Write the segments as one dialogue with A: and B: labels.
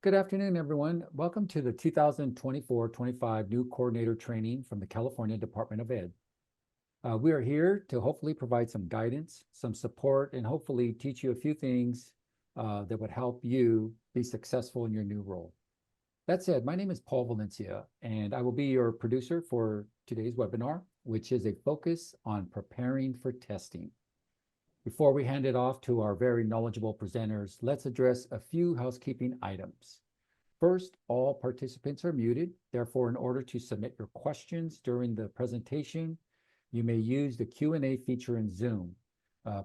A: Good afternoon, everyone. Welcome to the 2024-25 new coordinator training from the California Department of Ed. We are here to hopefully provide some guidance, some support, and hopefully teach you a few things that would help you be successful in your new role. That said, my name is Paul Valencia, and I will be your producer for today's webinar, which is a focus on preparing for testing. Before we hand it off to our very knowledgeable presenters, let's address a few housekeeping items. First, all participants are muted. Therefore, in order to submit your questions during the presentation, you may use the Q&A feature in Zoom.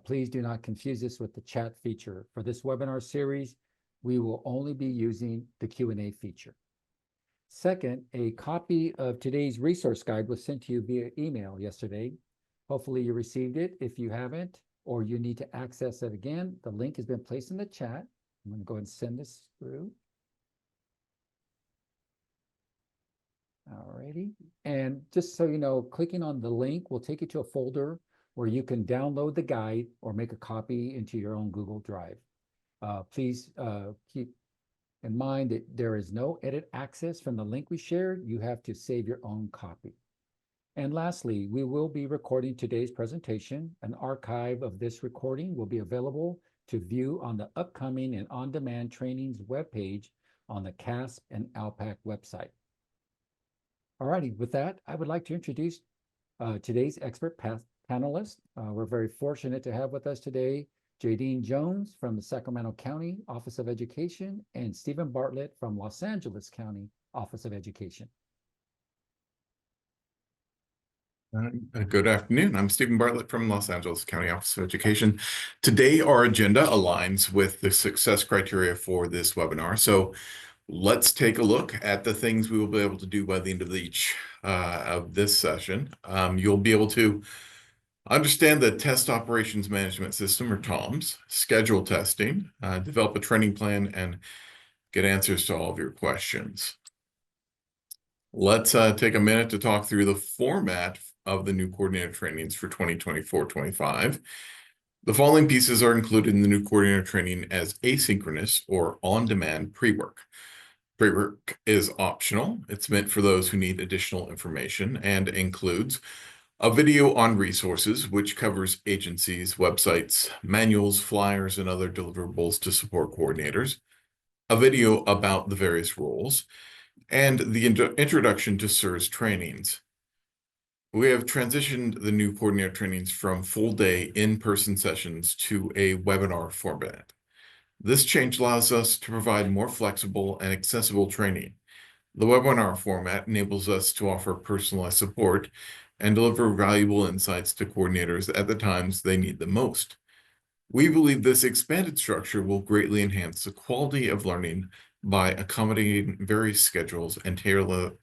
A: Please do not confuse this with the chat feature. For this webinar series, we will only be using the Q&A feature. Second, a copy of today's resource guide was sent to you via email yesterday. Hopefully you received it. If you haven't, or you need to access it again, the link has been placed in the chat. I'm going to go ahead and send this through. Alrighty. And just so you know, clicking on the link will take you to a folder where you can download the guide or make a copy into your own Google Drive. Please keep in mind that there is no edit access from the link we shared. You have to save your own copy. And lastly, we will be recording today's presentation. An archive of this recording will be available to view on the upcoming and on-demand trainings webpage on the CAASPP and ELPAC website. Alrighty, with that, I would like to introduce today's expert panelists. We're very fortunate to have with us today Jadine Jones from the Sacramento County Office of Education and Stephen Bartlett from Los Angeles County Office of Education.
B: Good afternoon. I'm Stephen Bartlett from Los Angeles County Office of Education. Today, our agenda aligns with the success criteria for this webinar. So let's take a look at the things we will be able to do by the end of each of this session. You'll be able to understand the Test Operations Management System, or TOMS, schedule testing, develop a training plan, and get answers to all of your questions. Let's take a minute to talk through the format of the new coordinator trainings for 2024-25. The following pieces are included in the new coordinator training as asynchronous or on-demand pre-work. Pre-work is optional. It's meant for those who need additional information and includes a video on resources, which covers agencies, websites, manuals, flyers, and other deliverables to support coordinators, a video about the various roles, and the introduction to SIRS trainings. We have transitioned the new coordinator trainings from full-day in-person sessions to a webinar format. This change allows us to provide more flexible and accessible training. The webinar format enables us to offer personalized support and deliver valuable insights to coordinators at the times they need them most. We believe this expanded structure will greatly enhance the quality of learning by accommodating various schedules and tailoring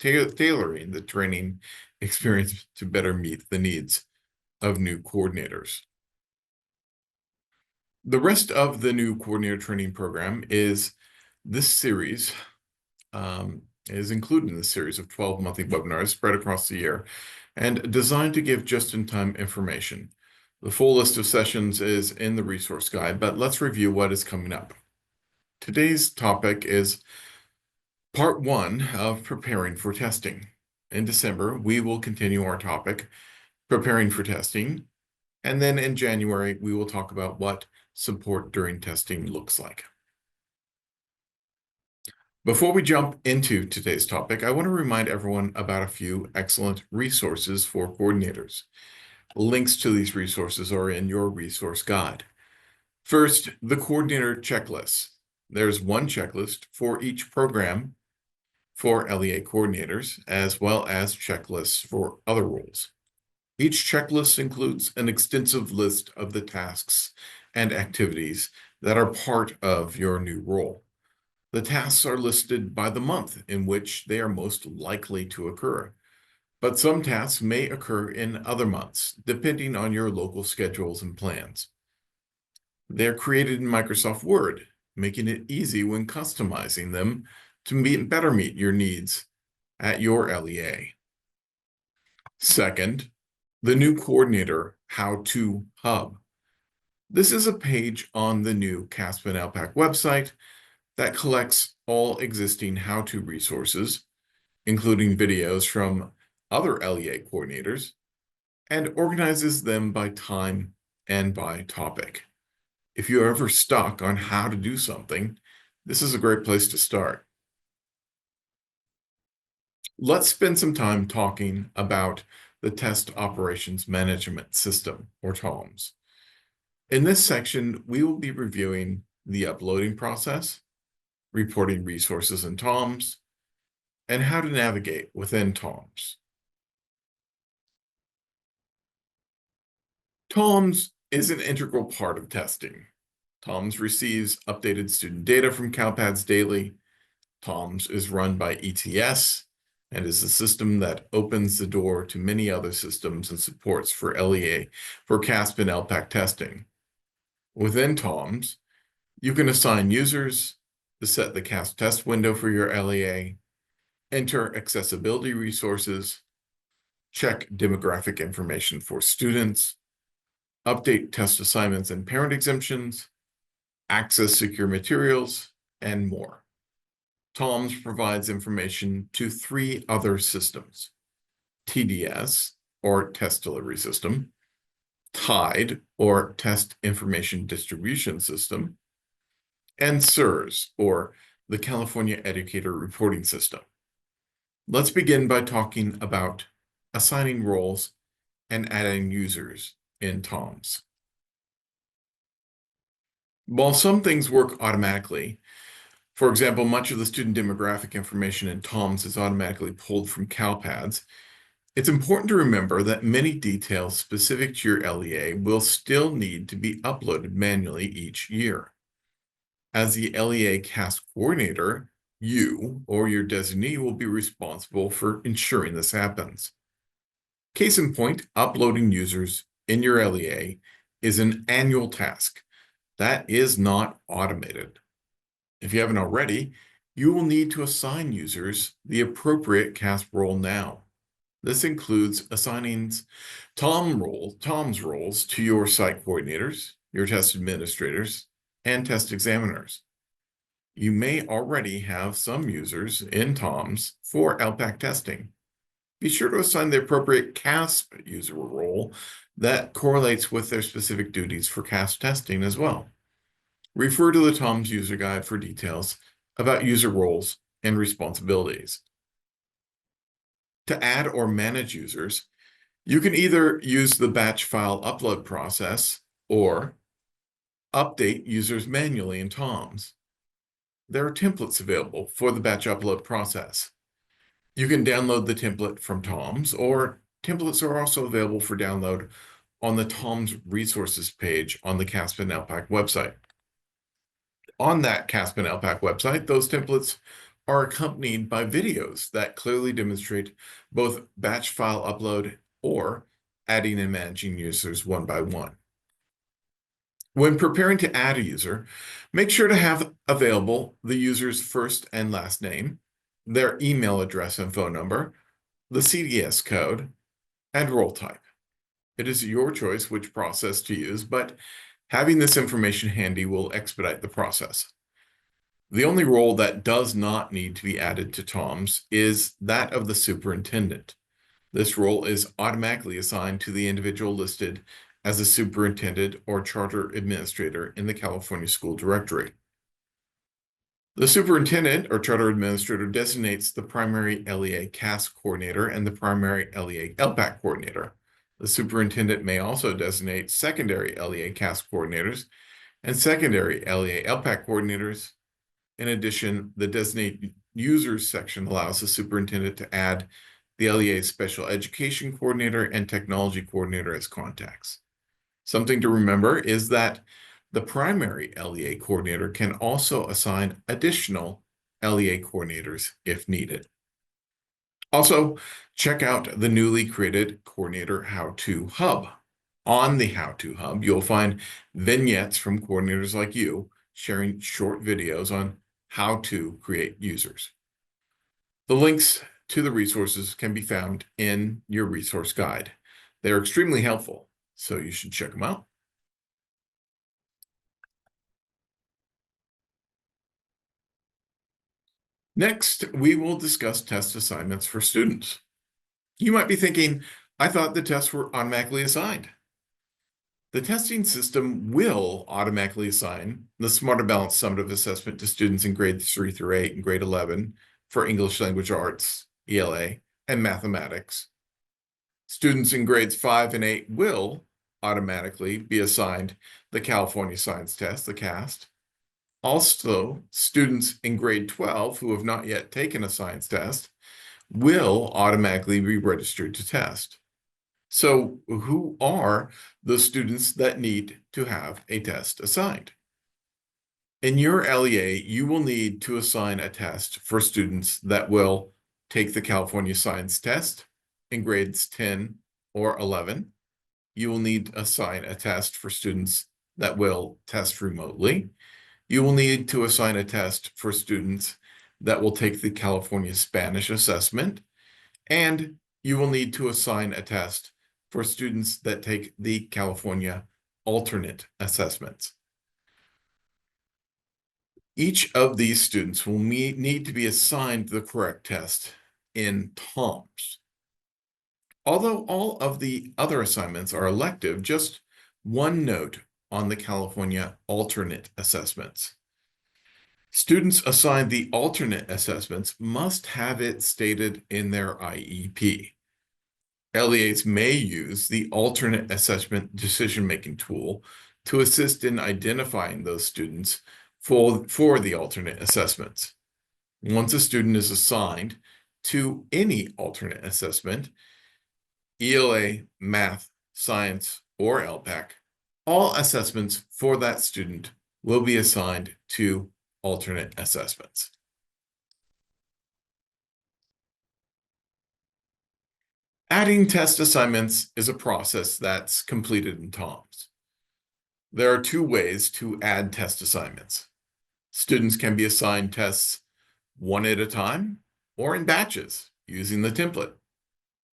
B: the training experience to better meet the needs of new coordinators. The rest of the new coordinator training program is this series, is included in the series of 12 monthly webinars spread across the year and designed to give just-in-time information. The full list of sessions is in the resource guide, but let's review what is coming up. Today's topic is part 1 of preparing for testing. In December, we will continue our topic, preparing for testing, and then in January, we will talk about what support during testing looks like. Before we jump into today's topic, I want to remind everyone about a few excellent resources for coordinators. Links to these resources are in your resource guide. First, the coordinator checklist. There's one checklist for each program for LEA coordinators, as well as checklists for other roles. Each checklist includes an extensive list of the tasks and activities that are part of your new role. The tasks are listed by the month in which they are most likely to occur, but some tasks may occur in other months, depending on your local schedules and plans. They're created in Microsoft Word, making it easy when customizing them to better meet your needs at your LEA. Second, the new coordinator how-to hub. This is a page on the new CAASPP and ELPAC website that collects all existing how-to resources, including videos from other LEA coordinators, and organizes them by time and by topic. If you're ever stuck on how to do something, this is a great place to start. Let's spend some time talking about the Test Operations Management System, or TOMS. In this section, we will be reviewing the uploading process, reporting resources in TOMS, and how to navigate within TOMS. TOMS is an integral part of testing. TOMS receives updated student data from CalPADS daily. TOMS is run by ETS and is a system that opens the door to many other systems and supports for LEA, for CAASPP and ELPAC testing. Within TOMS, you can assign users, to set the CAASPP test window for your LEA, enter accessibility resources, check demographic information for students, update test assignments and parent exemptions, access secure materials, and more. TOMS provides information to 3 other systems: TDS, or Test Delivery System, TIDE, or Test Information Distribution System, and CERS, or the California Educator Reporting System. Let's begin by talking about assigning roles and adding users in TOMS. While some things work automatically, for example, much of the student demographic information in TOMS is automatically pulled from CalPADS, it's important to remember that many details specific to your LEA will still need to be uploaded manually each year. As the LEA CAASPP coordinator, you or your designee will be responsible for ensuring this happens. Case in point, uploading users in your LEA is an annual task that is not automated. If you haven't already, you will need to assign users the appropriate CAASPP role now. This includes assigning TOMS roles to your site coordinators, your test administrators, and test examiners. You may already have some users in TOMS for ELPAC testing. Be sure to assign the appropriate CAASPP user role that correlates with their specific duties for CAASPP testing as well. Refer to the TOMS user guide for details about user roles and responsibilities. To add or manage users, you can either use the batch file upload process or update users manually in TOMS. There are templates available for the batch upload process. You can download the template from TOMS, or templates are also available for download on the TOMS resources page on the CAASPP and ELPAC website. On that CAASPP and ELPAC website, those templates are accompanied by videos that clearly demonstrate both batch file upload or adding and managing users one by one. When preparing to add a user, make sure to have available the user's first and last name, their email address and phone number, the CDS code, and role type. It is your choice which process to use, but having this information handy will expedite the process. The only role that does not need to be added to TOMS is that of the superintendent. This role is automatically assigned to the individual listed as a superintendent or charter administrator in the California School Directory. The superintendent or charter administrator designates the primary LEA CAASPP coordinator and the primary LEA ELPAC coordinator. The superintendent may also designate secondary LEA CAASPP coordinators and secondary LEA ELPAC coordinators. In addition, the Designate Users section allows the superintendent to add the LEA Special Education Coordinator and Technology Coordinator as contacts. Something to remember is that the primary LEA coordinator can also assign additional LEA coordinators if needed. Also, check out the newly created Coordinator How-To Hub. On the How-To Hub, you'll find vignettes from coordinators like you sharing short videos on how to create users. The links to the resources can be found in your resource guide. They're extremely helpful, so you should check them out. Next, we will discuss test assignments for students. You might be thinking, I thought the tests were automatically assigned. The testing system will automatically assign the Smarter Balanced Summative Assessment to students in grades 3 through 8 and grade 11 for English Language Arts, ELA, and mathematics. Students in grades 5 and 8 will automatically be assigned the California Science Test, the CAASPP. Also, students in grade 12 who have not yet taken a science test will automatically be registered to test. So, who are the students that need to have a test assigned? In your LEA, you will need to assign a test for students that will take the California Science Test in grades 10 or 11. You will need to assign a test for students that will test remotely. You will need to assign a test for students that will take the California Spanish assessment, and you will need to assign a test for students that take the California alternate assessments. Each of these students will need to be assigned the correct test in TOMS. Although all of the other assignments are elective, just one note on the California alternate assessments. Students assigned the alternate assessments must have it stated in their IEP. LEAs may use the alternate assessment decision-making tool to assist in identifying those students for the alternate assessments. Once a student is assigned to any alternate assessment, ELA, math, science, or ELPAC, all assessments for that student will be assigned to alternate assessments. Adding test assignments is a process that's completed in TOMS. There are two ways to add test assignments. Students can be assigned tests one at a time or in batches using the template.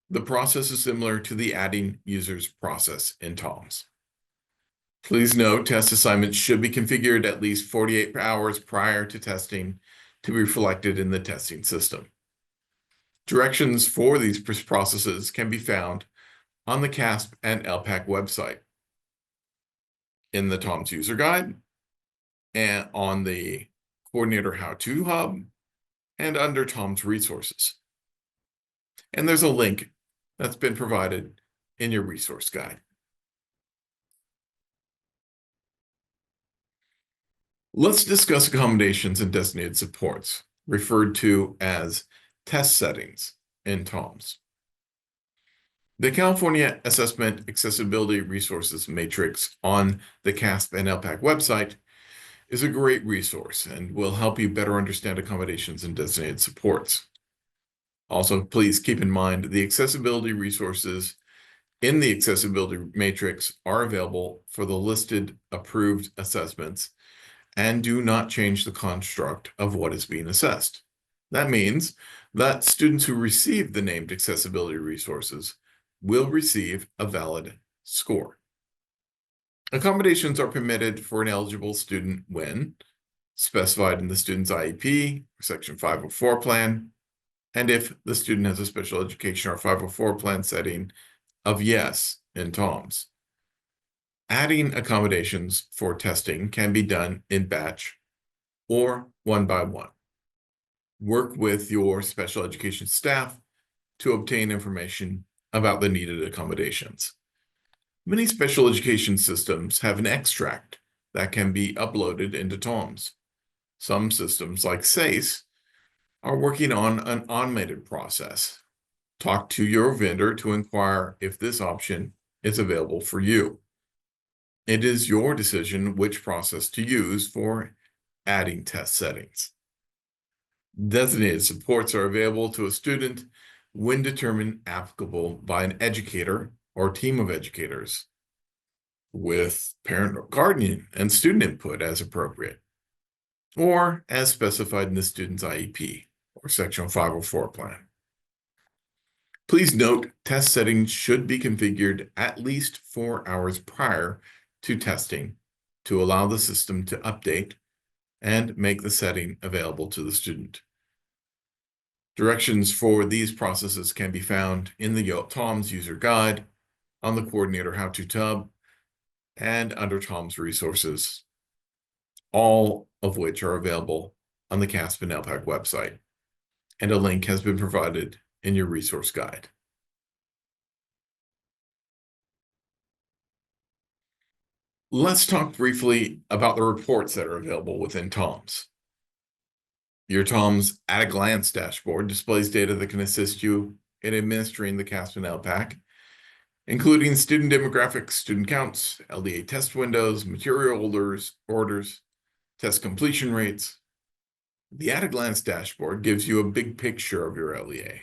B: The process is similar to the adding users process in TOMS. Please note, test assignments should be configured at least 48 hours prior to testing to be reflected in the testing system. Directions for these processes can be found on the CAASPP and ELPAC website, in the TOMS user guide, and on the Coordinator How-To Hub, and under TOMS resources. And there's a link that's been provided in your resource guide. Let's discuss accommodations and designated supports, referred to as test settings in TOMS. The California Assessment Accessibility Resources Matrix on the CAASPP and ELPAC website is a great resource and will help you better understand accommodations and designated supports. Also, please keep in mind the accessibility resources in the accessibility matrix are available for the listed approved assessments and do not change the construct of what is being assessed. That means that students who receive the named accessibility resources will receive a valid score. Accommodations are permitted for an eligible student when specified in the student's IEP or Section 504 plan, and if the student has a special education or 504 plan setting of yes in TOMS. Adding accommodations for testing can be done in batch or one by one. Work with your special education staff to obtain information about the needed accommodations. Many special education systems have an extract that can be uploaded into TOMS. Some systems, like SACE, are working on an automated process. Talk to your vendor to inquire if this option is available for you. It is your decision which process to use for adding test settings. Designated supports are available to a student when determined applicable by an educator or team of educators, with parent or guardian and student input as appropriate, or as specified in the student's IEP or Section 504 plan. Please note, test settings should be configured at least 4 hours prior to testing to allow the system to update and make the setting available to the student. Directions for these processes can be found in the TOMS user guide, on the coordinator how-to tab, and under TOMS resources, all of which are available on the CAASPP and ELPAC website. And a link has been provided in your resource guide. Let's talk briefly about the reports that are available within TOMS. Your TOMS at-a-glance dashboard displays data that can assist you in administering the CAASPP and ELPAC, including student demographics, student counts, LDA test windows, material orders, test completion rates. The at-a-glance dashboard gives you a big picture of your LEA.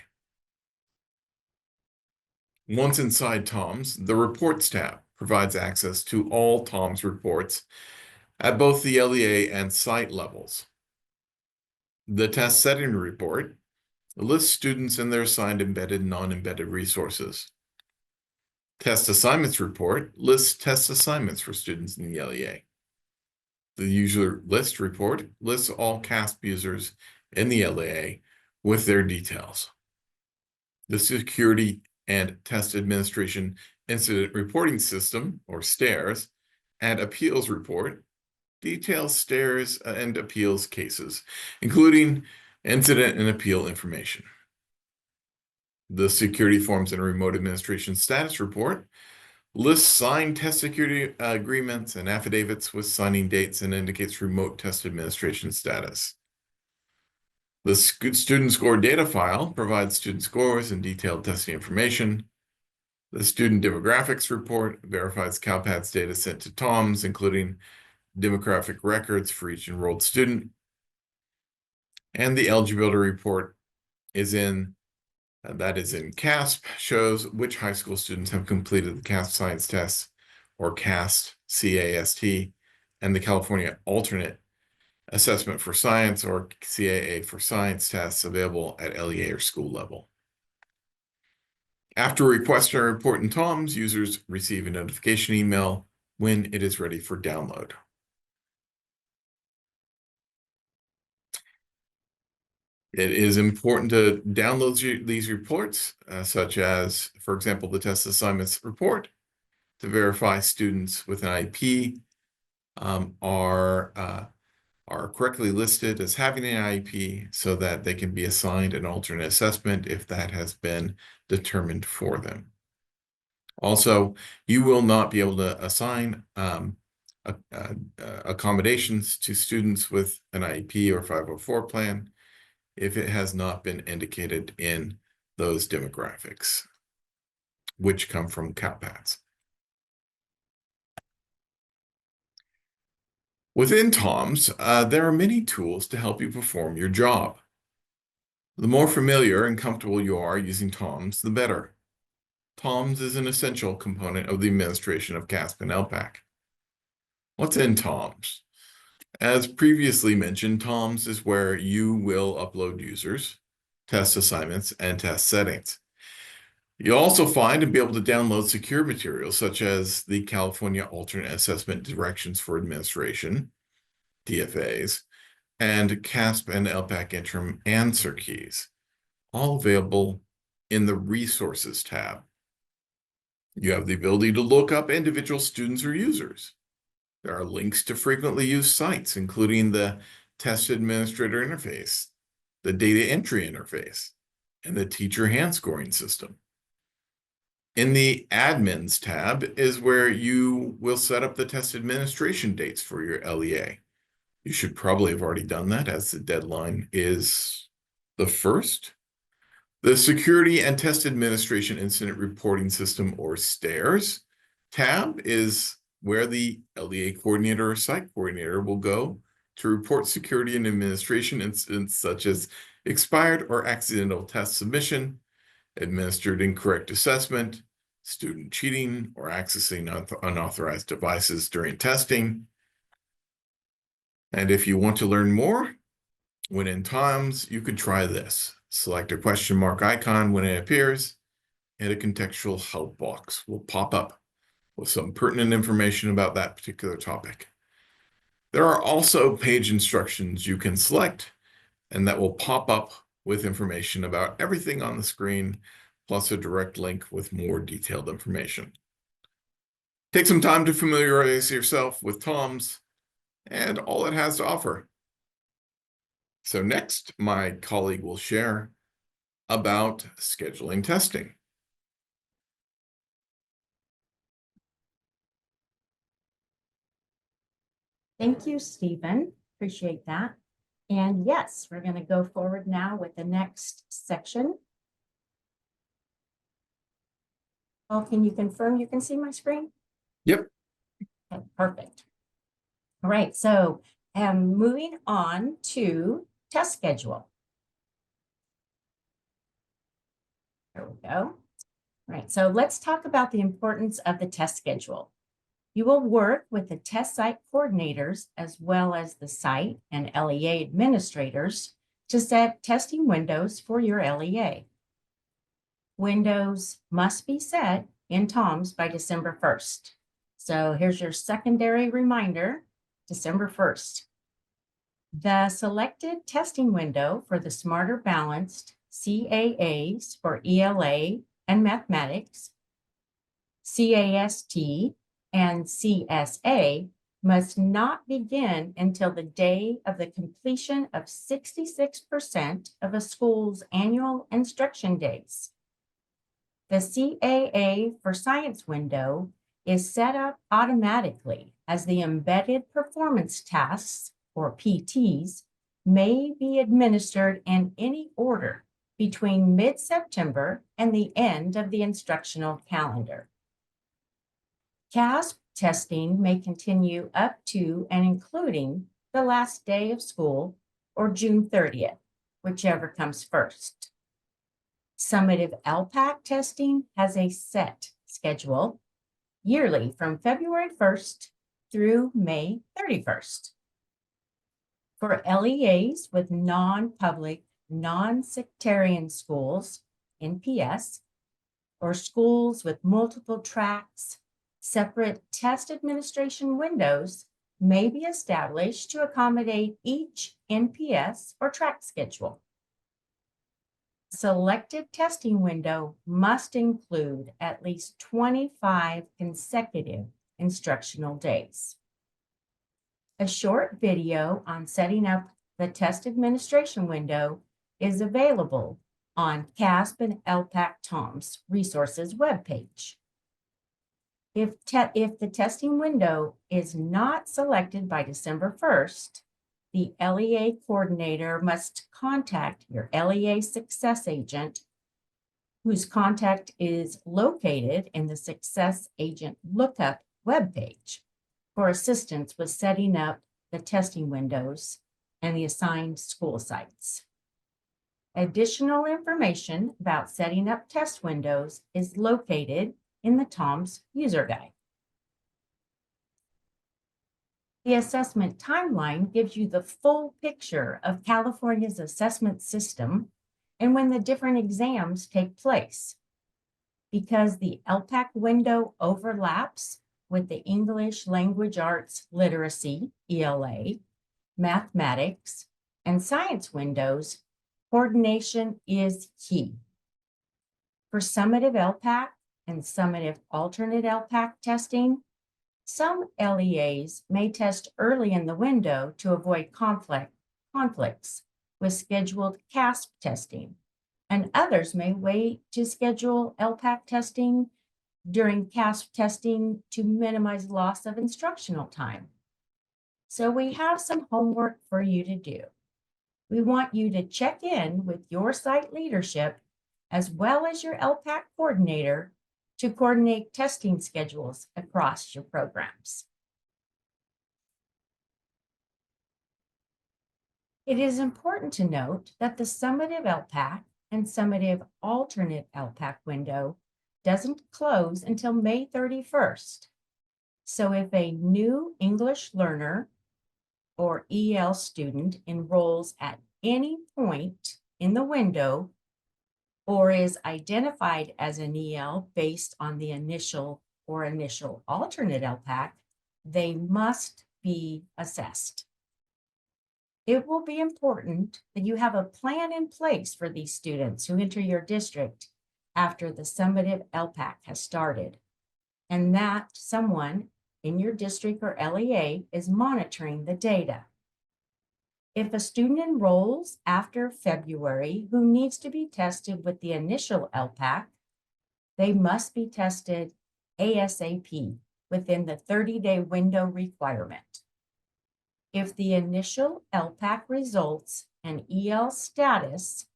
B: Once inside TOMS, the Reports tab provides access to all TOMS reports at both the LEA and site levels. The Test Setting report lists students and their assigned embedded and non-embedded resources. Test Assignments report lists test assignments for students in the LEA. The User List report lists all CAASPP users in the LEA with their details. The Security and Test Administration Incident Reporting System, or STARS, and Appeals report details STARS and appeals cases, including incident and appeal information. The Security Forms and Remote Administration Status report lists signed test security agreements and affidavits with signing dates and indicates remote test administration status. The Student Score Data file provides student scores and detailed testing information. The Student Demographics report verifies CalPADS data sent to TOMS, including demographic records for each enrolled student. And the eligibility report is in CAASPP, shows which high school students have completed the CAASPP Science Test, or CAAST, CAST, and the California Alternate Assessment for Science, or CAA for Science tests available at LEA or school level. After requesting a report in TOMS, users receive a notification email when it is ready for download. It is important to download these reports, such as, for example, the test assignments report, to verify students with an IEP are correctly listed as having an IEP so that they can be assigned an alternate assessment if that has been determined for them. Also, you will not be able to assign accommodations to students with an IEP or 504 plan if it has not been indicated in those demographics, which come from CalPADS. Within TOMS, there are many tools to help you perform your job. The more familiar and comfortable you are using TOMS, the better. TOMS is an essential component of the administration of CAASPP and ELPAC. What's in TOMS? As previously mentioned, TOMS is where you will upload users, test assignments, and test settings. You'll also find and be able to download secure materials such as the California Alternate Assessment Directions for Administration, DFAs, and CAASPP and ELPAC interim answer keys, all available in the Resources tab. You have the ability to look up individual students or users. There are links to frequently used sites, including the Test Administrator interface, the Data Entry interface, and the Teacher Hand Scoring system. In the Admins tab is where you will set up the test administration dates for your LEA. You should probably have already done that, as the deadline is the 1st. The Security and Test Administration Incident Reporting System, or STARS, tab is where the LEA coordinator or site coordinator will go to report security and administration incidents such as expired or accidental test submission, administered incorrect assessment, student cheating, or accessing unauthorized devices during testing. And if you want to learn more, when in TOMS, you could try this. Select a question mark icon when it appears, and a contextual help box will pop up with some pertinent information about that particular topic. There are also page instructions you can select, and that will pop up with information about everything on the screen, plus a direct link with more detailed information. Take some time to familiarize yourself with TOMS and all it has to offer. So next, my colleague will share about scheduling testing.
C: Thank you, Stephen. Appreciate that. And yes, we're going to go forward now with the next section. Oh, can you confirm you can see my screen?
B: Yep.
C: Okay, perfect. All right, so moving on to test schedule. There we go. All right, so let's talk about the importance of the test schedule. You will work with the test site coordinators as well as the site and LEA administrators to set testing windows for your LEA. Windows must be set in TOMS by December 1st. So here's your secondary reminder, December 1st. The selected testing window for the Smarter Balanced CAAs for ELA and Mathematics, CAST, and CSA must not begin until the day of the completion of 66% of a school's annual instruction days. The CAA for Science window is set up automatically as the embedded performance tasks, or PTs, may be administered in any order between mid-September and the end of the instructional calendar. CAASPP testing may continue up to and including the last day of school or June 30th, whichever comes first. Summative ELPAC testing has a set schedule yearly from February 1st through May 31st. For LEAs with non-public, non-sectarian schools, NPS, or schools with multiple tracks, separate test administration windows may be established to accommodate each NPS or track schedule. Selected testing window must include at least 25 consecutive instructional days. A short video on setting up the test administration window is available on CAASPP and ELPAC TOMS resources webpage. If the testing window is not selected by December 1st, the LEA coordinator must contact your LEA success agent, whose contact is located in the Success Agent Lookup webpage, for assistance with setting up the testing windows and the assigned school sites. Additional information about setting up test windows is located in the TOMS user guide. The assessment timeline gives you the full picture of California's assessment system and when the different exams take place. Because the ELPAC window overlaps with the English Language Arts Literacy, ELA, Mathematics, and Science windows, coordination is key. For summative ELPAC and summative alternate ELPAC testing, some LEAs may test early in the window to avoid conflicts with scheduled CAASPP testing, and others may wait to schedule ELPAC testing during CAASPP testing to minimize loss of instructional time. So we have some homework for you to do. We want you to check in with your site leadership as well as your ELPAC coordinator to coordinate testing schedules across your programs. It is important to note that the summative ELPAC and summative alternate ELPAC window doesn't close until May 31st. So if a new English learner or EL student enrolls at any point in the window or is identified as an EL based on the initial or initial alternate ELPAC, they must be assessed. It will be important that you have a plan in place for these students who enter your district after the summative ELPAC has started, and that someone in your district or LEA is monitoring the data. If a student enrolls after February who needs to be tested with the initial ELPAC, they must be tested ASAP within the 30-day window requirement. If the initial ELPAC results and EL status,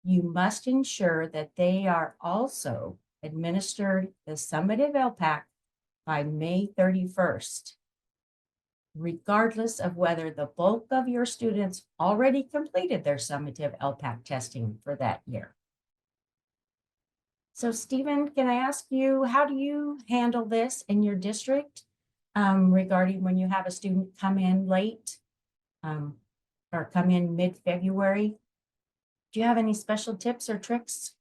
C: you must ensure that they are also administered the summative ELPAC by May 31st, regardless of whether the bulk of your students already completed their summative ELPAC testing for that year. So Stephen, can I ask you, how do you handle this in your district regarding when you have a student come in late or come in mid-February? Do you have any special tips or tricks?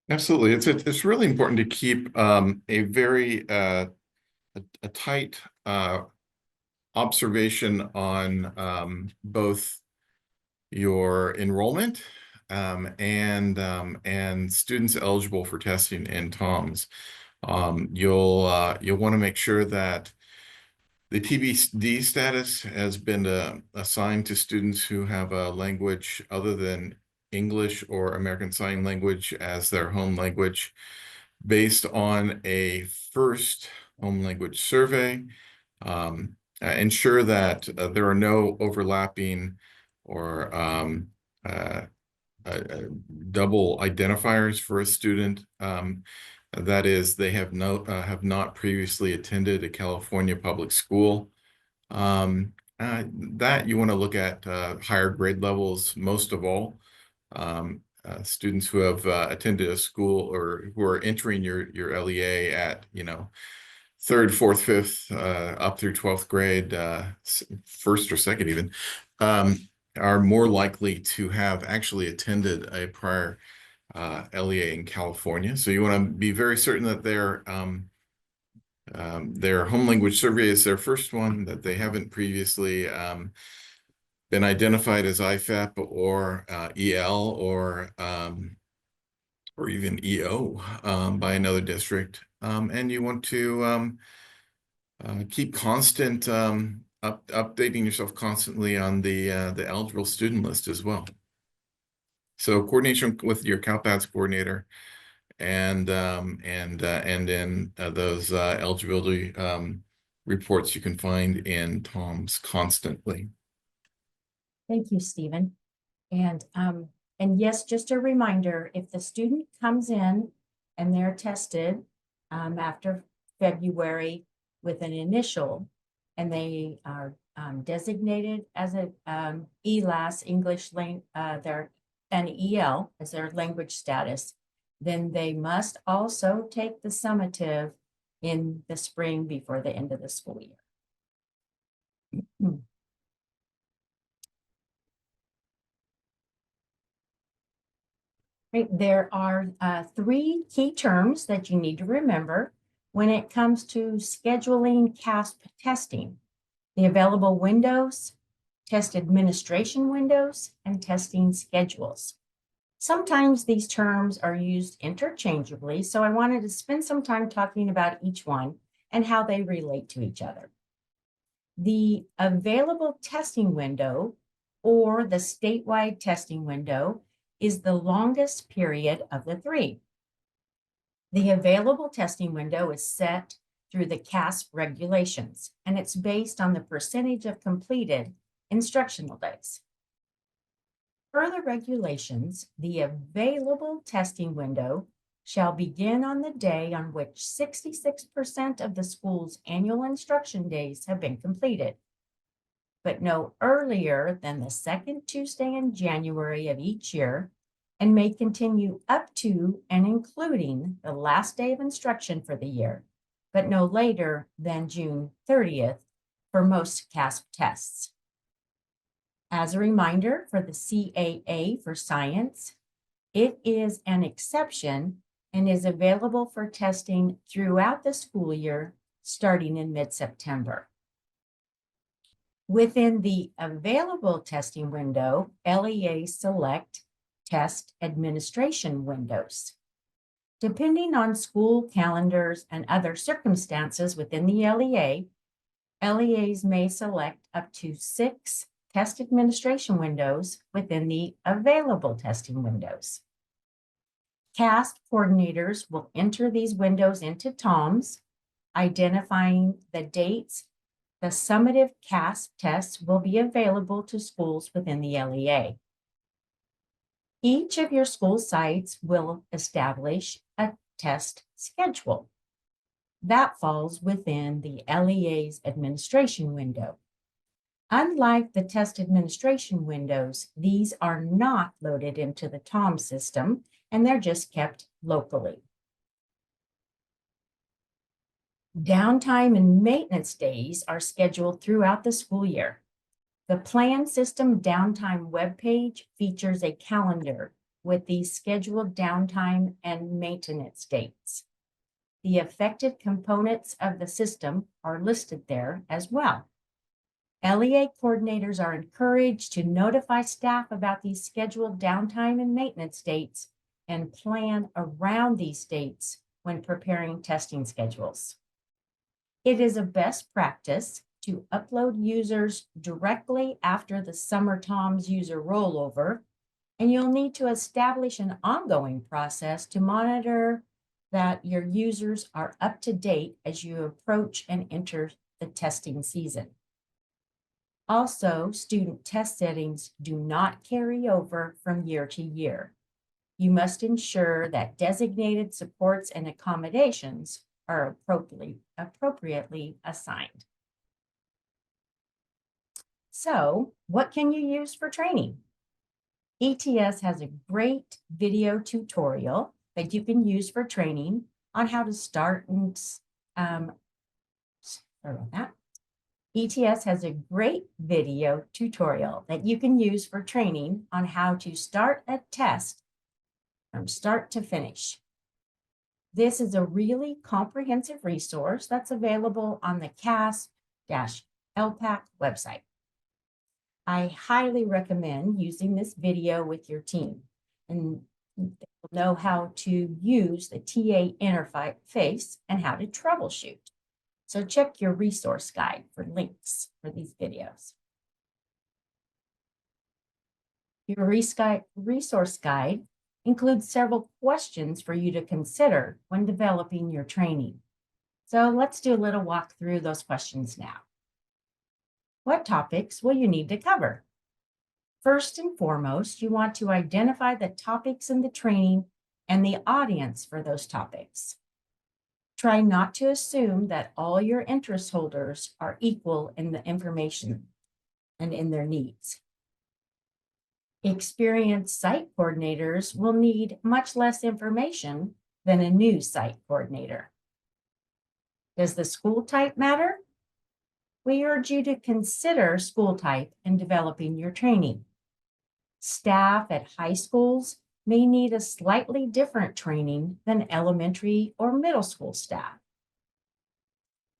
B: Absolutely. It's really important to keep a very a tight observation on both your enrollment and students eligible for testing in TOMS. You'll want to make sure that the TBD status has been assigned to students who have a language other than English or American Sign Language as their home language based on a first home language survey. Ensure that there are no overlapping or double identifiers for a student. That is, they have not previously attended a California public school. That you want to look at higher grade levels most of all. Students who have attended a school or who are entering your LEA at, you know, 3rd, 4th, 5th, up through 12th grade, 1st or 2nd even, are more likely to have actually attended a prior LEA in California. So you want to be very certain that their home language survey is their first one, that they haven't previously been identified as IFAP or EL or even EO by another district. And you want to keep constant updating yourself constantly on the eligible student list as well. So coordination with your CalPADS coordinator and then those eligibility reports you can find in TOMS constantly.
C: Thank you, Stephen. And yes, just a reminder, if the student comes in and they're tested after February with an initial, and they are designated as a ELAS, English language, an EL as their language status, then they must also take the summative in the spring before the end of the school year. Right. There are 3 key terms that you need to remember when it comes to scheduling CAASPP testing: the available windows, test administration windows, and testing schedules. Sometimes these terms are used interchangeably, so I wanted to spend some time talking about each one and how they relate to each other. The available testing window, or the statewide testing window, is the longest period of the 3. The available testing window is set through the CAASPP regulations, and it's based on the percentage of completed instructional days. Per the regulations, the available testing window shall begin on the day on which 66% of the school's annual instruction days have been completed, but no earlier than the 2nd Tuesday in January of each year, and may continue up to and including the last day of instruction for the year, but no later than June 30th for most CAASPP tests. As a reminder, for the CAA for science, it is an exception and is available for testing throughout the school year, starting in mid-September. Within the available testing window, LEAs select test administration windows. Depending on school calendars and other circumstances within the LEA, LEAs may select up to 6 test administration windows within the available testing windows. CAASPP coordinators will enter these windows into TOMS, identifying the dates the summative CAASPP tests will be available to schools within the LEA. Each of your school sites will establish a test schedule. That falls within the LEA's administration window. Unlike the test administration windows, these are not loaded into the TOM system, and they're just kept locally. Downtime and maintenance days are scheduled throughout the school year. The plan system downtime webpage features a calendar with the scheduled downtime and maintenance dates. The affected components of the system are listed there as well. LEA coordinators are encouraged to notify staff about these scheduled downtime and maintenance dates and plan around these dates when preparing testing schedules. It is a best practice to upload users directly after the summer TOMS user rollover, and you'll need to establish an ongoing process to monitor that your users are up to date as you approach and enter the testing season. Also, student test settings do not carry over from year to year. You must ensure that designated supports and accommodations are appropriately assigned. So, what can you use for training? ETS has a great video tutorial that you can use for training on how to start and, sorry about that. ETS has a great video tutorial that you can use for training on how to start a test from start to finish. This is a really comprehensive resource that's available on the CAASPP-ELPAC website. I highly recommend using this video with your team, and they'll know how to use the TA interface and how to troubleshoot. So check your resource guide for links for these videos. Your resource guide includes several questions for you to consider when developing your training. So let's do a little walk through those questions now. What topics will you need to cover? First and foremost, you want to identify the topics in the training and the audience for those topics. Try not to assume that all your interest holders are equal in the information and in their needs. Experienced site coordinators will need much less information than a new site coordinator. Does the school type matter? We urge you to consider school type in developing your training. Staff at high schools may need a slightly different training than elementary or middle school staff.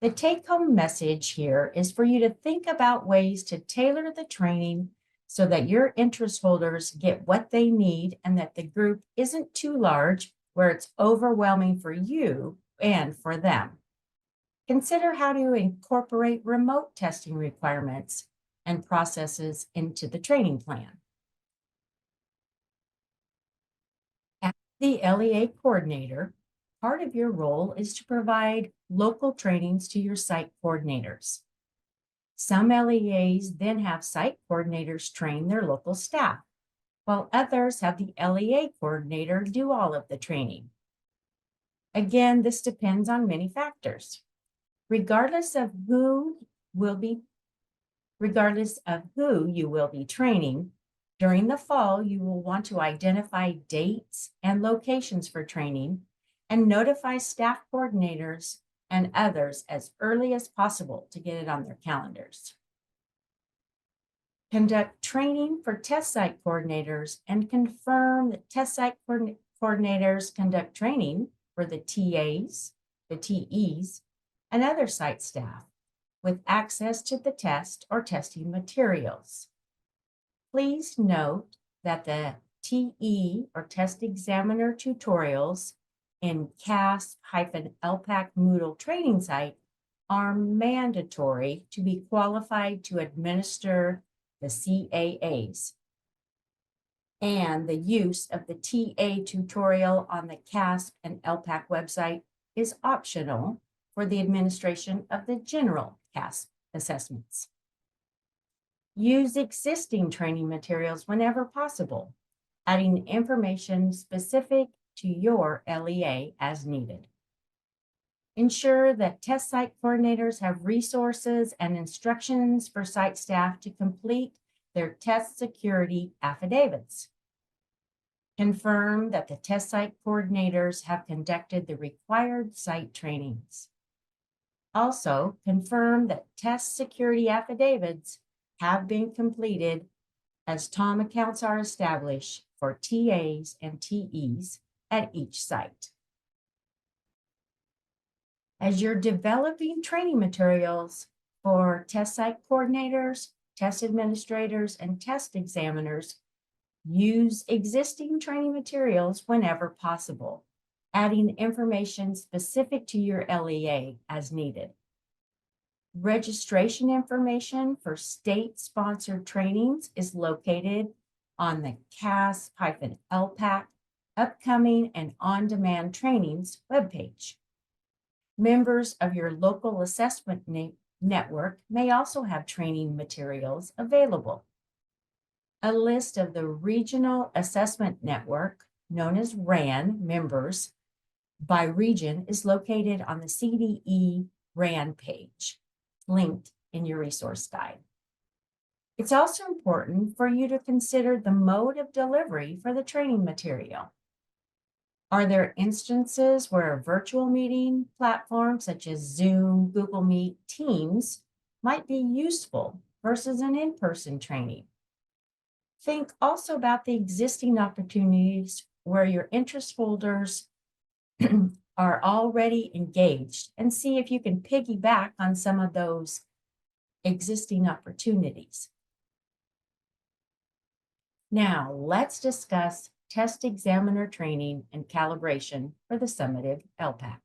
C: The take-home message here is for you to think about ways to tailor the training so that your interest holders get what they need and that the group isn't too large where it's overwhelming for you and for them. Consider how to incorporate remote testing requirements and processes into the training plan. As the LEA coordinator, part of your role is to provide local trainings to your site coordinators. Some LEAs then have site coordinators train their local staff, while others have the LEA coordinator do all of the training. Again, this depends on many factors. Regardless of who you will be training, during the fall, you will want to identify dates and locations for training and notify staff coordinators and others as early as possible to get it on their calendars. Conduct training for test site coordinators and confirm that test site coordinators conduct training for the TAs, the TEs, and other site staff with access to the test or testing materials. Please note that the TE or test examiner tutorials in CAASPP-ELPAC Moodle training site are mandatory to be qualified to administer the CAAs. And the use of the TA tutorial on the CAASPP and ELPAC website is optional for the administration of the general CAASPP assessments. Use existing training materials whenever possible, adding information specific to your LEA as needed. Ensure that test site coordinators have resources and instructions for site staff to complete their test security affidavits. Confirm that the test site coordinators have conducted the required site trainings. Also, confirm that test security affidavits have been completed as TOM accounts are established for TAs and TEs at each site. As you're developing training materials for test site coordinators, test administrators, and test examiners, use existing training materials whenever possible, adding information specific to your LEA as needed. Registration information for state-sponsored trainings is located on the CAASPP-ELPAC upcoming and on-demand trainings webpage. Members of your local assessment network may also have training materials available. A list of the Regional Assessment Network, known as RAN, members by region is located on the CDE RAN page, linked in your resource guide. It's also important for you to consider the mode of delivery for the training material. Are there instances where a virtual meeting platform such as Zoom, Google Meet, Teams might be useful versus an in-person training? Think also about the existing opportunities where your interest holders are already engaged and see if you can piggyback on some of those existing opportunities. Now, let's discuss test examiner training and calibration for the summative ELPAC.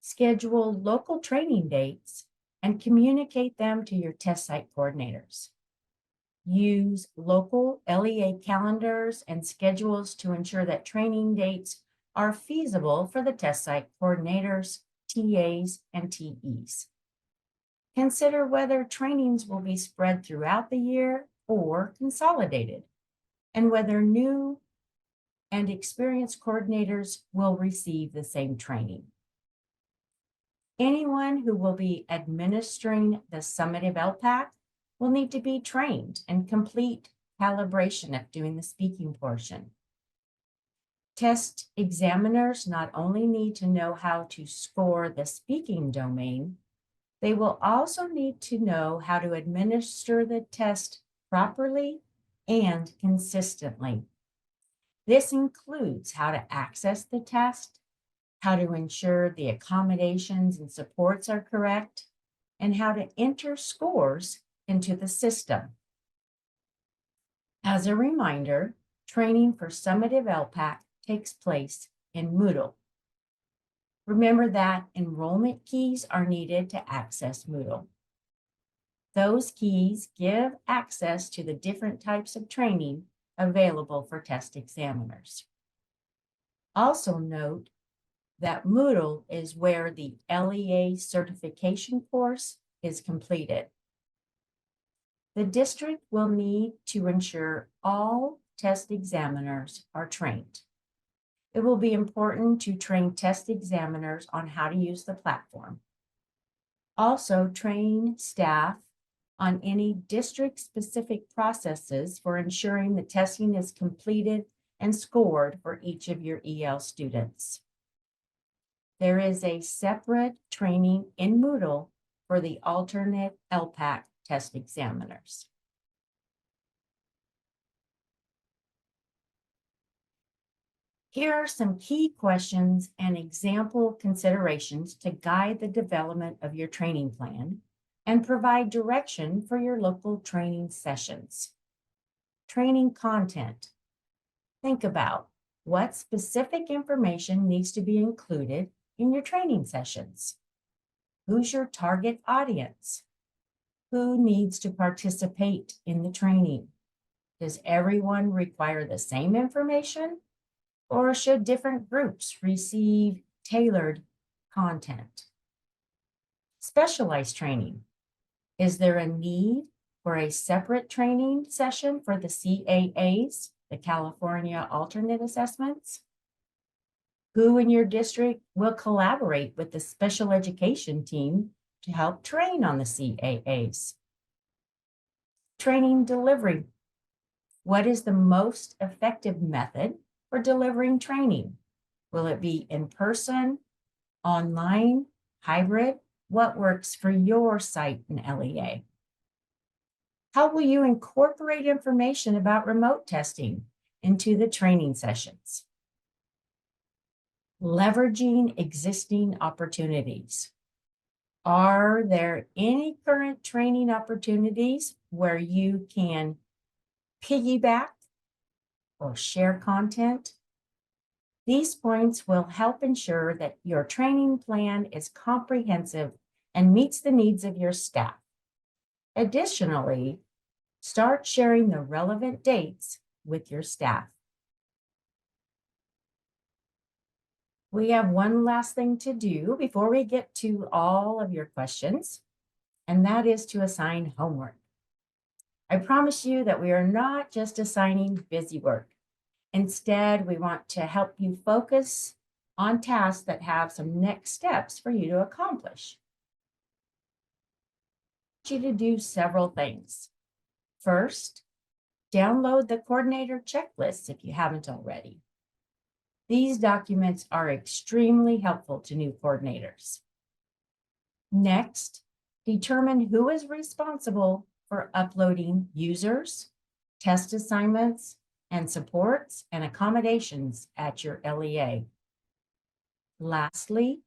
C: Schedule local training dates and communicate them to your test site coordinators. Use local LEA calendars and schedules to ensure that training dates are feasible for the test site coordinators, TAs, and TEs. Consider whether trainings will be spread throughout the year or consolidated, and whether new and experienced coordinators will receive the same training. Anyone who will be administering the summative ELPAC will need to be trained and complete calibration of doing the speaking portion. Test examiners not only need to know how to score the speaking domain, they will also need to know how to administer the test properly and consistently. This includes how to access the test, how to ensure the accommodations and supports are correct, and how to enter scores into the system. As a reminder, training for summative ELPAC takes place in Moodle. Remember that enrollment keys are needed to access Moodle. Those keys give access to the different types of training available for test examiners. Also note that Moodle is where the LEA certification course is completed. The district will need to ensure all test examiners are trained. It will be important to train test examiners on how to use the platform. Also, train staff on any district-specific processes for ensuring the testing is completed and scored for each of your EL students. There is a separate training in Moodle for the alternate ELPAC test examiners. Here are some key questions and example considerations to guide the development of your training plan and provide direction for your local training sessions. Training content. Think about what specific information needs to be included in your training sessions. Who's your target audience? Who needs to participate in the training? Does everyone require the same information, or should different groups receive tailored content? Specialized training. Is there a need for a separate training session for the CAAs, the California Alternate Assessments? Who in your district will collaborate with the special education team to help train on the CAAs? Training delivery. What is the most effective method for delivering training? Will it be in person, online, hybrid? What works for your site and LEA? How will you incorporate information about remote testing into the training sessions? Leveraging existing opportunities. Are there any current training opportunities where you can piggyback or share content? These points will help ensure that your training plan is comprehensive and meets the needs of your staff. Additionally, start sharing the relevant dates with your staff. We have one last thing to do before we get to all of your questions, and that is to assign homework. I promise you that we are not just assigning busy work. Instead, we want to help you focus on tasks that have some next steps for you to accomplish. I want you to do several things. First, download the coordinator checklists if you haven't already. These documents are extremely helpful to new coordinators. Next, determine who is responsible for uploading users, test assignments, and supports and accommodations at your LEA. Lastly,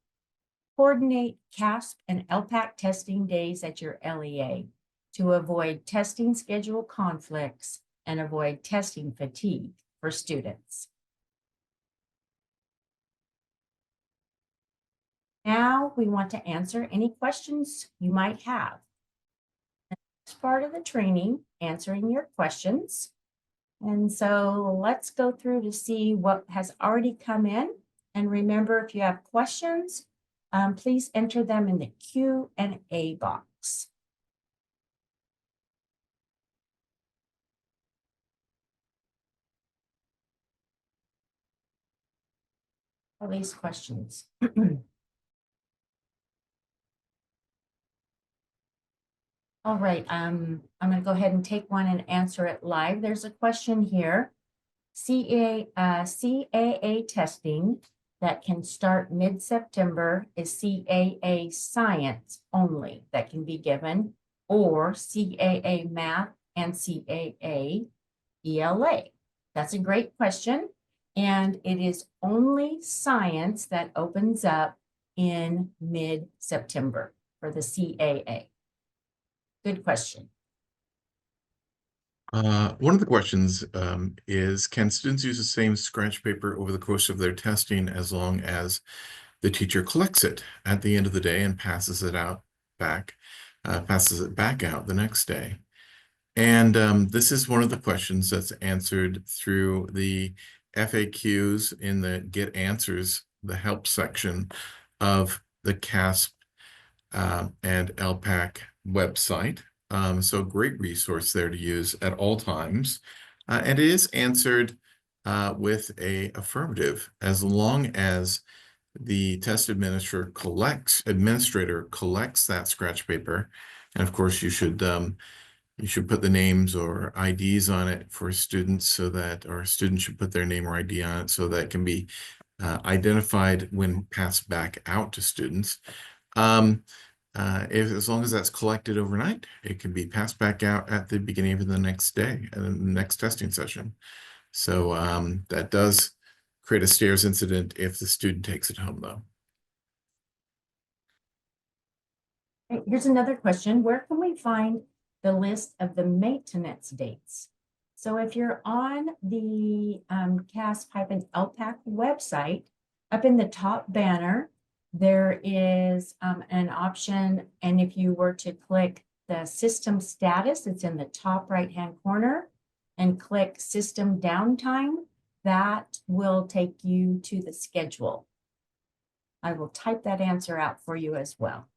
C: coordinate CAASPP and ELPAC testing days at your LEA to avoid testing schedule conflicts and avoid testing fatigue for students. Now we want to answer any questions you might have. As part of the training, answering your questions. And so let's go through to see what has already come in. And remember, if you have questions, please enter them in the Q&A box. All these questions. All right, I'm going to go ahead and take one and answer it live. There's a question here. CAA testing that can start mid-September is CAA science only that can be given, or CAA math and CAA ELA? That's a great question. And it is only science that opens up in mid-September for the CAA. Good question.
B: One of the questions is, can students use the same scratch paper over the course of their testing as long as the teacher collects it at the end of the day and passes it back out the next day? And this is one of the questions that's answered through the FAQs in the Get Answers, the help section of the CAASPP and ELPAC website. So great resource there to use at all times. And it is answered with a affirmative, as long as the test administrator collects that scratch paper. And of course, you should put the names or IDs on it for students, so that, or students should put their name or ID on it so that it can be identified when passed back out to students. As long as that's collected overnight, it can be passed back out at the beginning of the next day, the next testing session. So that does create a stairs incident if the student takes it home, though.
C: Okay, here's another question. Where can we find the list of the maintenance dates? So if you're on the CAASPP website, up in the top banner, there is an option. And if you were to click the system status, it's in the top right-hand corner, and click system downtime, that will take you to the schedule. I will type that answer out for you as well.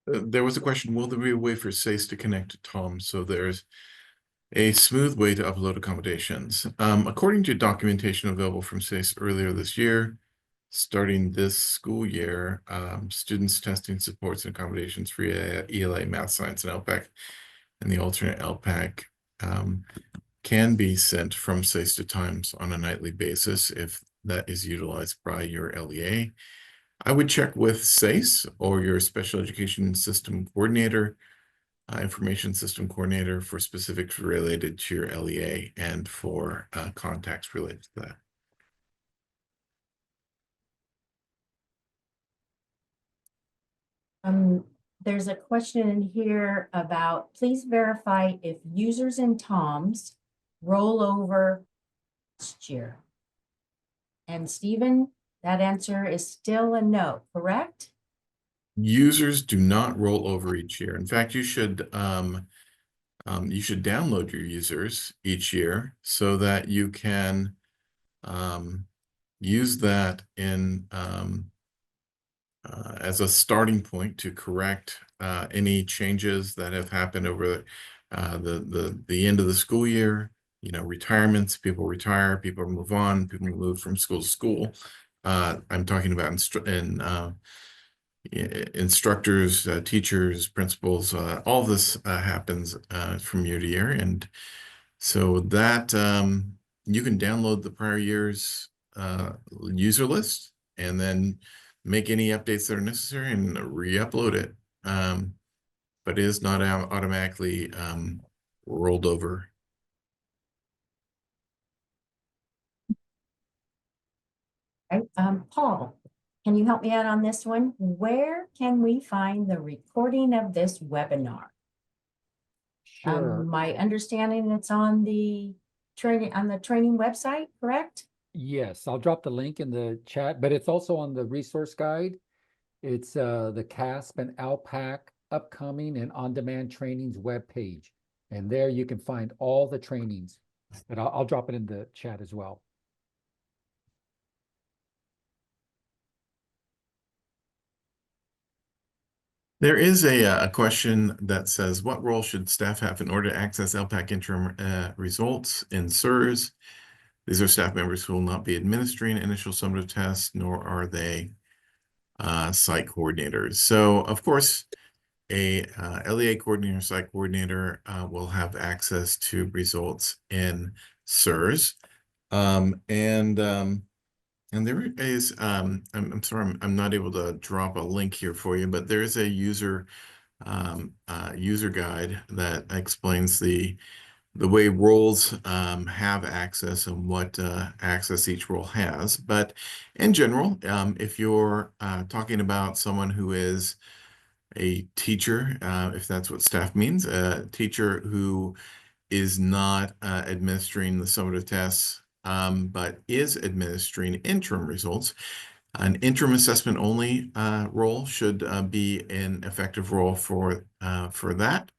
B: There was a question, will there be a way for SACE to connect to Tom so there's a smooth way to upload accommodations? According to documentation available from SACE earlier this year, starting this school year, students testing supports and accommodations for ELA, math, science, and ELPAC, and the alternate ELPAC can be sent from SACE to Times on a nightly basis if that is utilized by your LEA. I would check with SACE or your special education system coordinator, information system coordinator for specifics related to your LEA and for contacts related to that.
C: There's a question in here about, please verify if users in TOMS roll over last year. And Stephen, that answer is still a no, correct?
B: Users do not roll over each year. In fact, you should download your users each year so that you can use that in as a starting point to correct any changes that have happened over the end of the school year. You know, retirements, people retire, people move on, people move from school to school. I'm talking about instructors, teachers, principals, all this happens from year to year. And so that you can download the prior year's user list and then make any updates that are necessary and re-upload it. But it is not automatically rolled over.
C: Right. Paul, can you help me out on this one? Where can we find the recording of this webinar?
A: Sure.
C: My understanding it's on the training website, correct?
A: Yes, I'll drop the link in the chat, but it's also on the resource guide. It's the CAASPP and ELPAC upcoming and on-demand trainings webpage. And there you can find all the trainings. But I'll drop it in the chat as well.
B: There is a question that says, what role should staff have in order to access ELPAC interim results in SIRS? These are staff members who will not be administering initial summative tests, nor are they site coordinators. So, of course, a LEA coordinator, site coordinator will have access to results in SIRS. And there is, I'm sorry, I'm not able to drop a link here for you, but there is a user guide that explains the way roles have access and what access each role has. But in general, if you're talking about someone who is a teacher, if that's what staff means, a teacher who is not administering the summative tests, but is administering interim results, an interim assessment only role should be an effective role for that.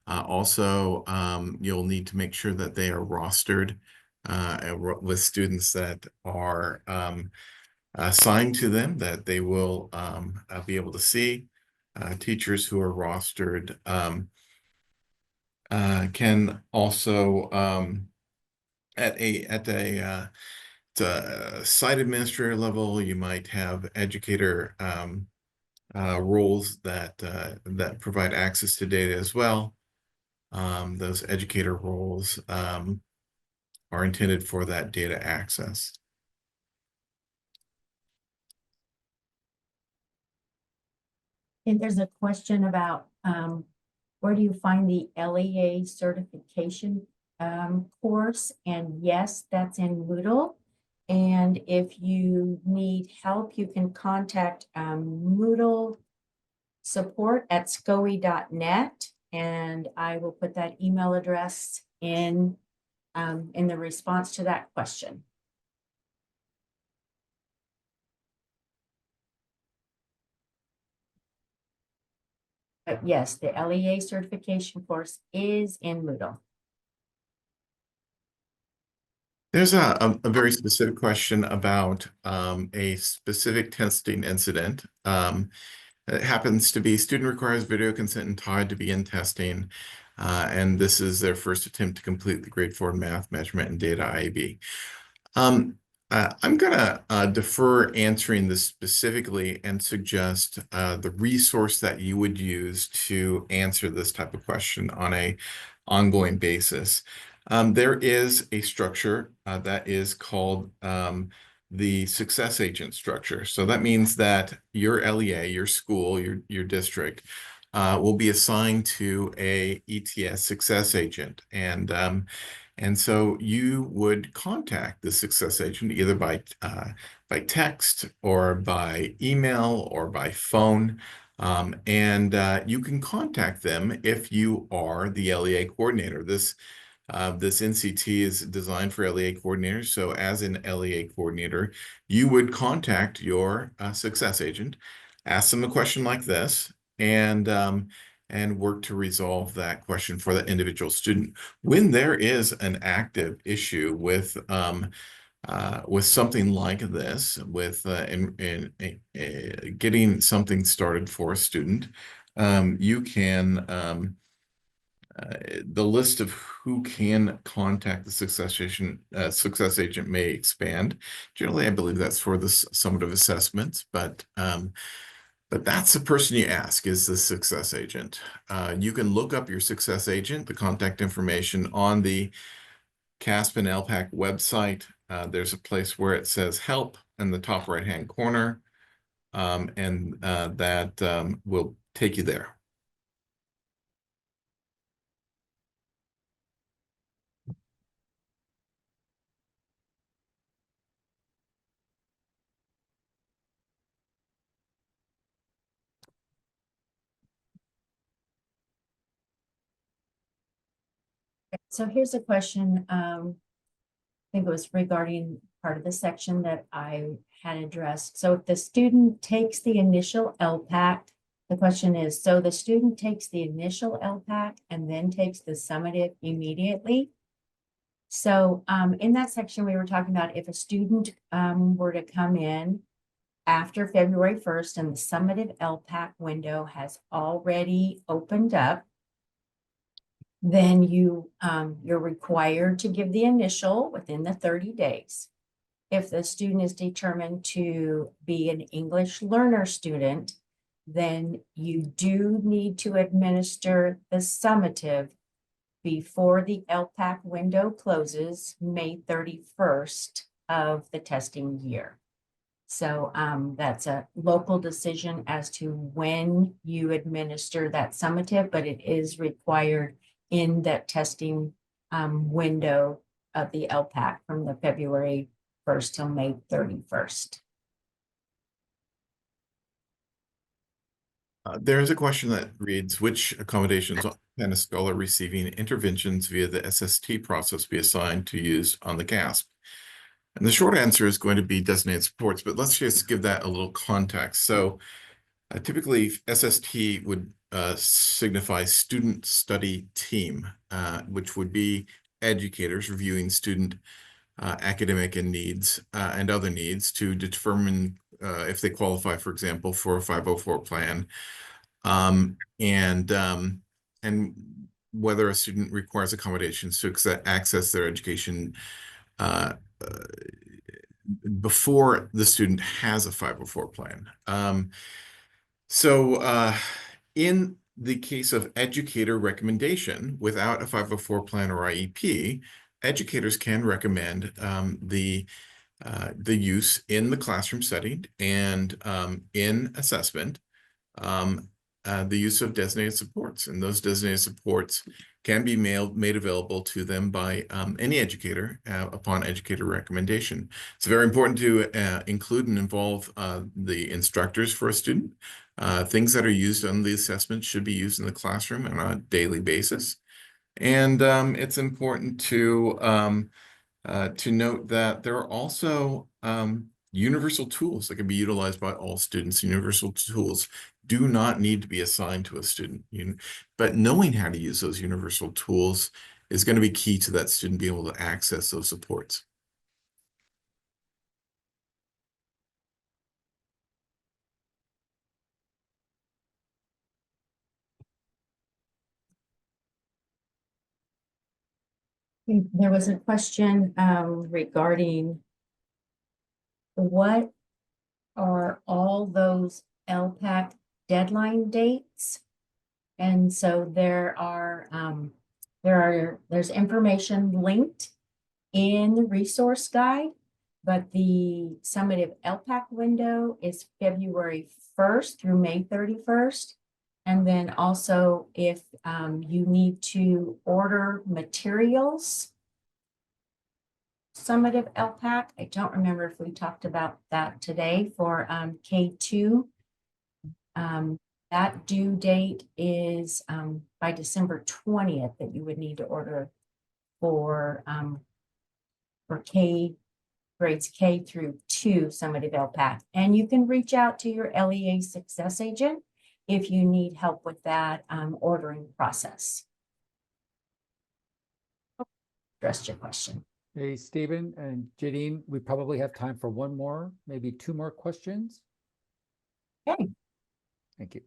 B: Also, you'll need to make sure that they are rostered with students that are assigned to them, that they will be able to see. Teachers who are rostered can also at a site administrator level, you might have educator roles that provide access to data as well. Those educator roles are intended for that data access.
C: And there's a question about where do you find the LEA certification course, and yes, that's in Moodle. And if you need help, you can contact Moodle support at scoe.net, and I will put that email address in the response to that question. But yes, the LEA certification course is in Moodle.
B: There's a very specific question about a specific testing incident. It happens to be student requires video consent and tied to be in testing. And this is their first attempt to complete the grade 4 math measurement and data IAB. I'm going to defer answering this specifically and suggest the resource that you would use to answer this type of question on an ongoing basis. There is a structure that is called the success agent structure. So that means that your LEA, your school, your district will be assigned to a ETS success agent. And so you would contact the success agent either by text or by email or by phone. You can contact them if you are the LEA coordinator. This NCT is designed for LEA coordinators. So as an LEA coordinator, you would contact your success agent, ask them a question like this, and work to resolve that question for the individual student. When there is an active issue with something like this, with getting something started for a student, you can the list of who can contact the success agent may expand. Generally, I believe that's for the summative assessments, but that's the person you ask is the success agent. You can look up your success agent, the contact information on the CAASPP and ELPAC website. There's a place where it says help in the top right-hand corner, and that will take you there.
C: So here's a question. I think it was regarding part of the section that I had addressed. So if the student takes the initial LPAC, the question is, so the student takes the initial LPAC and then takes the summative immediately. So in that section, we were talking about if a student were to come in after February 1st and the summative LPAC window has already opened up, then you're required to give the initial within the 30 days. If the student is determined to be an English learner student, then you do need to administer the summative before the LPAC window closes May 31st of the testing year. So that's a local decision as to when you administer that summative, but it is required in that testing window of the LPAC from the February 1st till May 31st.
B: There's a question that reads, which accommodations can a scholar receiving interventions via the SST process be assigned to use on the CAASPP? And the short answer is going to be designated supports, but let's just give that a little context. So typically SST would signify student study team, which would be educators reviewing student academic and needs and other needs to determine if they qualify, for example, for a 504 plan, and whether a student requires accommodations to access their education before the student has a 504 plan. In the case of educator recommendation without a 504 plan or IEP, educators can recommend the use in the classroom setting and in assessment, the use of designated supports. And those designated supports can be made available to them by any educator upon educator recommendation. It's very important to include and involve the instructors for a student. Things that are used on the assessment should be used in the classroom on a daily basis. And it's important to note that there are also universal tools that can be utilized by all students. Universal tools do not need to be assigned to a student, but knowing how to use those universal tools is going to be key to that student being able to access those supports.
C: There was a question regarding what are all those ELPAC deadline dates? And so there's information linked in the resource guide, but the summative ELPAC window is February 1st through May 31st. And then also if you need to order materials, summative ELPAC, I don't remember if we talked about that today for K2. That due date is by December 20th that you would need to order for grades K through 2 summative ELPAC. And you can reach out to your LEA success agent if you need help with that ordering process. Addressed your question.
A: Hey, Stephen and Janine, we probably have time for one more, maybe 2 more questions.
C: Okay.
A: Thank you.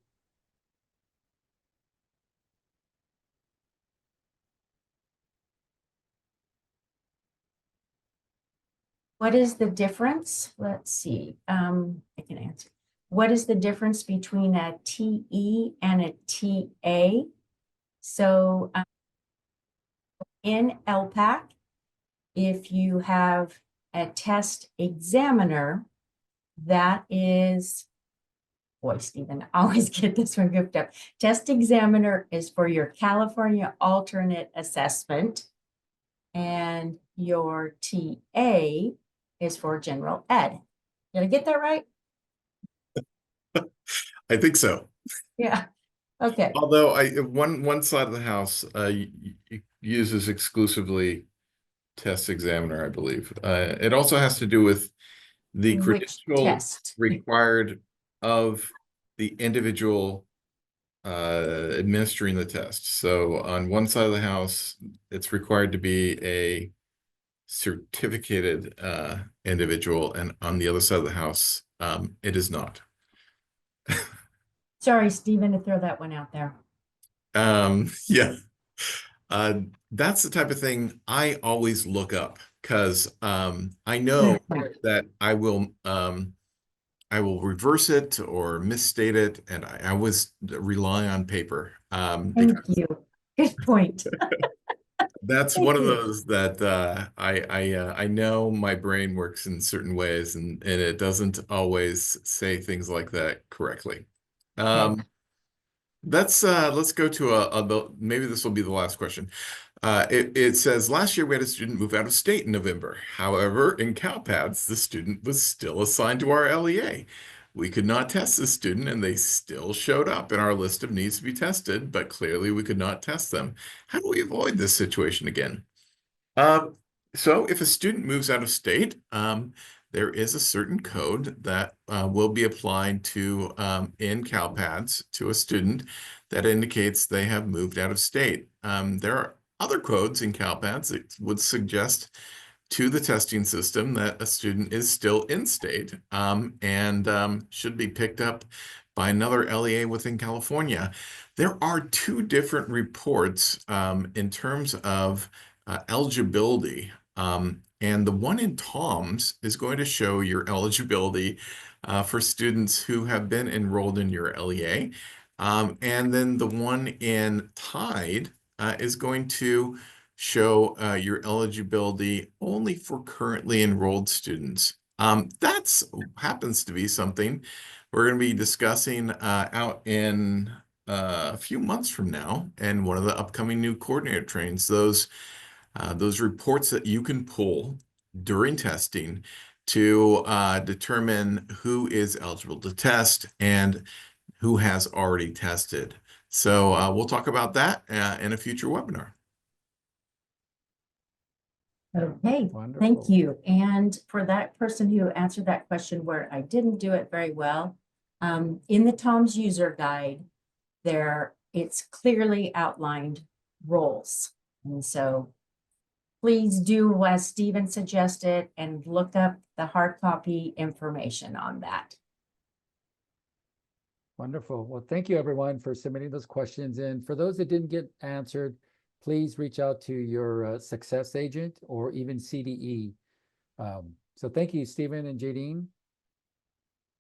C: What is the difference? Let's see. I can answer. What is the difference between a TE and a TA? So in ELPAC, if you have a test examiner, that is, boy, Stephen, I always get this one goofed up. Test examiner is for your California alternate assessment, and your TA is for general ed. Did I get that right?
B: I think so.
C: Yeah. Okay.
B: Although one side of the house uses exclusively test examiner, I believe. It also has to do with the
C: Which
B: credential
C: test?
B: required of the individual administering the test. So on one side of the house, it's required to be a certificated individual, and on the other side of the house, it is not.
C: Sorry, Stephen, to throw that one out there.
B: Yeah. That's the type of thing I always look up because I know that I will reverse it or misstate it, and I always rely on paper.
C: Thank you. Good point.
B: That's one of those that I know my brain works in certain ways, and it doesn't always say things like that correctly. Let's go to maybe this will be the last question. It says last year we had a student move out of state in November. However, in CalPads, the student was still assigned to our LEA. We could not test the student, and they still showed up in our list of needs to be tested, but clearly we could not test them. How do we avoid this situation again? So if a student moves out of state, there is a certain code that will be applied to in CalPads to a student that indicates they have moved out of state. There are other codes in CalPads that would suggest to the testing system that a student is still in state and should be picked up by another LEA within California. There are 2 different reports in terms of eligibility. And the one in Tom's is going to show your eligibility for students who have been enrolled in your LEA. And then the one in Tide is going to show your eligibility only for currently enrolled students. That happens to be something we're going to be discussing out in a few months from now, and one of the upcoming new coordinator trainings, those reports that you can pull during testing to determine who is eligible to test and who has already tested. So we'll talk about that in a future webinar.
C: Okay,
A: Wonderful.
C: thank you. And for that person who answered that question where I didn't do it very well, in the Tom's user guide, it's clearly outlined roles. And so please do as Stephen suggested and look up the hard copy information on that.
A: Wonderful. Well, thank you everyone for submitting those questions. And for those that didn't get answered, please reach out to your success agent or even CDE. So thank you, Stephen and Jadine.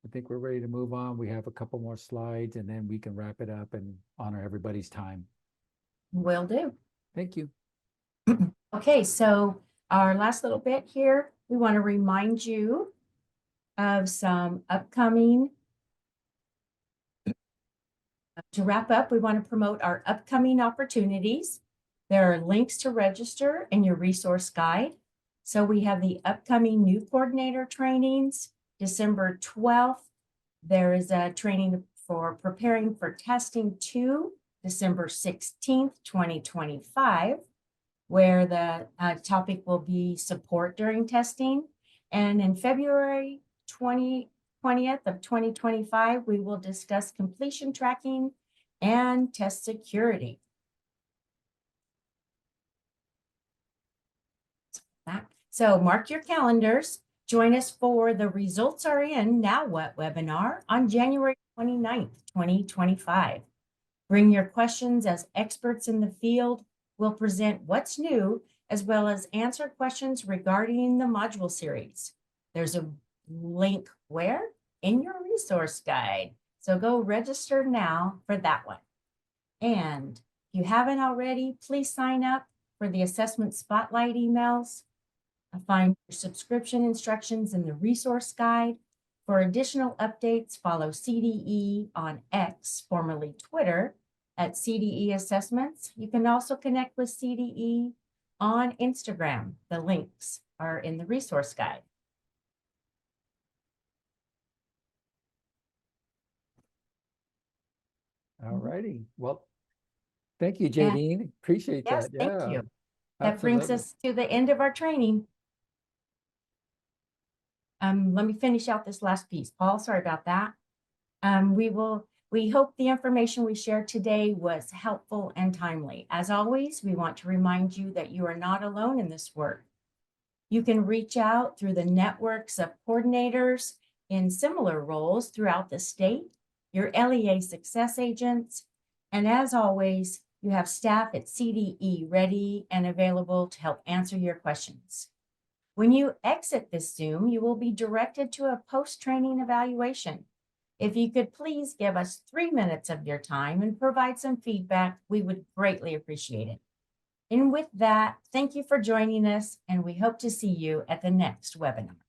A: I think we're ready to move on. We have a couple more slides and then we can wrap it up and honor everybody's time.
C: Will do.
A: Thank you.
C: Okay, so our last little bit here, we want to remind you of some upcoming. To wrap up, we want to promote our upcoming opportunities. There are links to register in your resource guide. So we have the upcoming new coordinator trainings, December 12th. There is a training for preparing for testing 2, December 16th, 2025, where the topic will be support during testing. And in February 20th of 2025, we will discuss completion tracking and test security. So mark your calendars. Join us for the Results Are In, Now What webinar on January 29th, 2025. Bring your questions as experts in the field will present what's new, as well as answer questions regarding the module series. There's a link where? In your resource guide. So go register now for that one. And if you haven't already, please sign up for the Assessment Spotlight emails. Find your subscription instructions in the resource guide. For additional updates, follow CDE on X, formerly Twitter, at CDE Assessments. You can also connect with CDE on Instagram. The links are in the resource guide.
A: All righty. Well, thank you, Jadine. Appreciate
C: Yes,
A: that.
C: thank
A: Yeah,
C: you. That brings
A: absolutely.
C: us to the end of our training. Let me finish out this last piece. Paul, sorry about that. We hope the information we shared today was helpful and timely. As always, we want to remind you that you are not alone in this work. You can reach out through the networks of coordinators in similar roles throughout the state, your LEA success agents, and as always, you have staff at CDE ready and available to help answer your questions. When you exit this Zoom, you will be directed to a post-training evaluation. If you could please give us 3 minutes of your time and provide some feedback, we would greatly appreciate it. And with that, thank you for joining us, and we hope to see you at the next webinar.